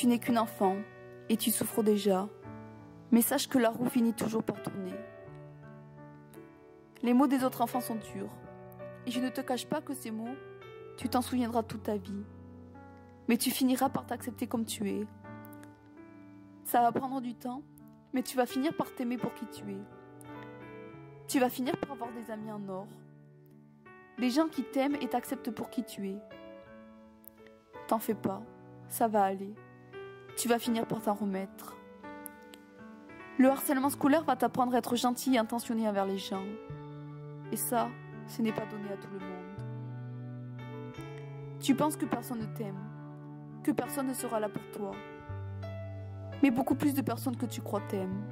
Tu n'es qu'une enfant et tu souffres déjà, mais sache que la roue finit toujours par tourner. Les mots des autres enfants sont durs, et je ne te cache pas que ces mots, tu t'en souviendras toute ta vie. Mais tu finiras par t'accepter comme tu es. Ça va prendre du temps, mais tu vas finir par t'aimer pour qui tu es. Tu vas finir par avoir des amis en or. Des gens qui t'aiment et t'acceptent pour qui tu es. T'en fais pas, ça va aller. Tu vas finir par t'en remettre. Le harcèlement scolaire va t'apprendre à être gentil et intentionné envers les gens. Et ça, ce n'est pas donné à tout le monde. Tu penses que personne ne t'aime, que personne ne sera là pour toi. Mais beaucoup plus de personnes que tu crois t'aiment.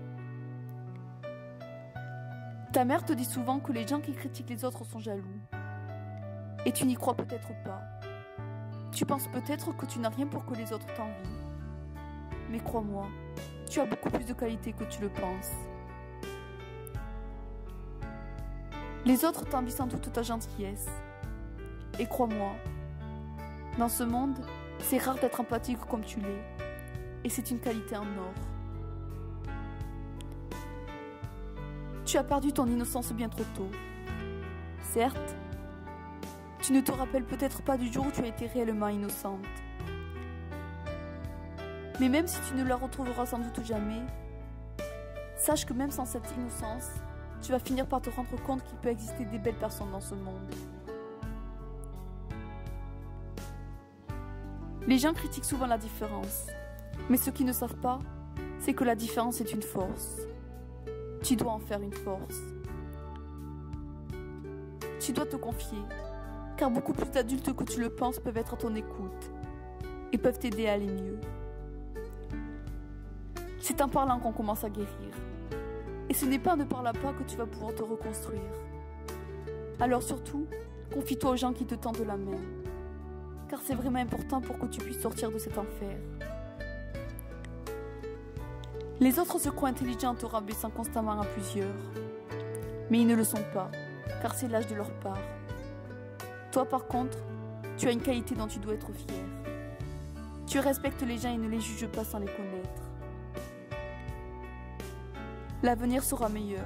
Ta mère te dit souvent que les gens qui critiquent les autres sont jaloux. Et tu n'y crois peut-être pas. Tu penses peut-être que tu n'as rien pour que les autres t'envient. Mais crois-moi, tu as beaucoup plus de qualités que tu le penses. Les autres t'envient sans doute ta gentillesse. Et crois-moi, dans ce monde, c'est rare d'être empathique comme tu l'es. Et c'est une qualité en or. Tu as perdu ton innocence bien trop tôt. Certes, tu ne te rappelles peut-être pas du jour où tu as été réellement innocente. Mais même si tu ne la retrouveras sans doute jamais, sache que même sans cette innocence, tu vas finir par te rendre compte qu'il peut exister des belles personnes dans ce monde. Les gens critiquent souvent la différence, mais ce qu'ils ne savent pas, c'est que la différence est une force. Tu dois en faire une force. Tu dois te confier, car beaucoup plus d'adultes que tu le penses peuvent être à ton écoute et peuvent t'aider à aller mieux. C'est en parlant qu'on commence à guérir. Et ce n'est pas en ne parlant pas que tu vas pouvoir te reconstruire. Alors surtout, confie-toi aux gens qui te tendent la main. Car c'est vraiment important pour que tu puisses sortir de cet enfer. Les autres se croient intelligents en te rabaissant constamment à plusieurs. Mais ils ne le sont pas, car c'est l'âge de leur part. Toi par contre, tu as une qualité dont tu dois être fier. Tu respectes les gens et ne les juges pas sans les connaître. L'avenir sera meilleur.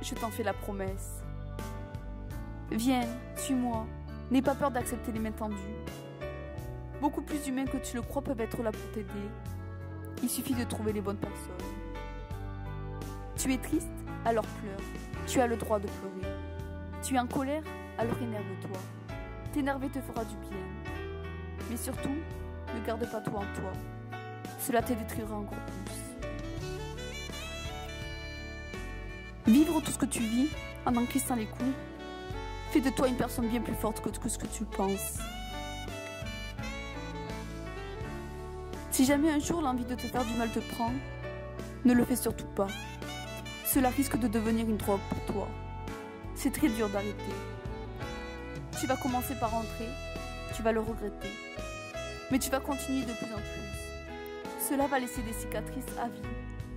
Je t'en fais la promesse. Viens, suis-moi. N'aie pas peur d'accepter les mains tendues. Beaucoup plus humains que tu le crois peuvent être là pour t'aider. Il suffit de trouver les bonnes personnes. Tu es triste? Alors pleure. Tu as le droit de pleurer. Tu es en colère? Alors énerve-toi. T'énerver te fera du bien. Mais surtout, ne garde pas tout en toi. Cela te détruira encore plus. Vivre tout ce que tu vis en encaissant les coups fait de toi une personne bien plus forte que ce que tu penses. Si jamais un jour l'envie de te faire du mal te prend, ne le fais surtout pas. Cela risque de devenir une drogue pour toi. C'est très dur d'arrêter. Tu vas commencer par rentrer, tu vas le regretter. Mais tu vas continuer de plus en plus. Cela va laisser des cicatrices à vie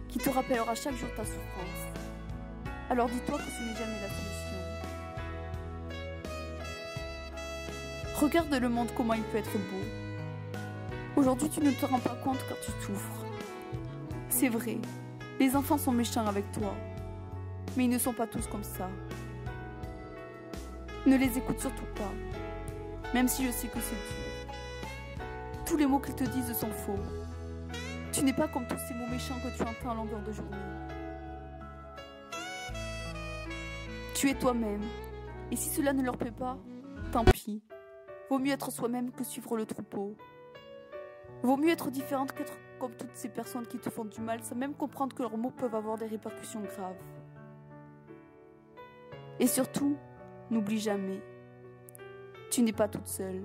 qui te rappellera chaque jour ta souffrance. Alors dis-toi que ce n'est jamais la solution. Regarde le monde comment il peut être beau. Aujourd'hui, tu ne te rends pas compte car tu souffres. C'est vrai, les enfants sont méchants avec toi, mais ils ne sont pas tous comme ça. Ne les écoute surtout pas, même si je sais que c'est dur. Tous les mots qu'ils te disent sont faux. Tu n'es pas comme tous ces mots méchants que tu entends à longueur de journée. Tu es toi-même, et si cela ne leur plaît pas, tant pis. Vaut mieux être soi-même que suivre le troupeau. Vaut mieux être différente qu'être comme toutes ces personnes qui te font du mal sans même comprendre que leurs mots peuvent avoir des répercussions graves. Et surtout, n'oublie jamais, tu n'es pas toute seule.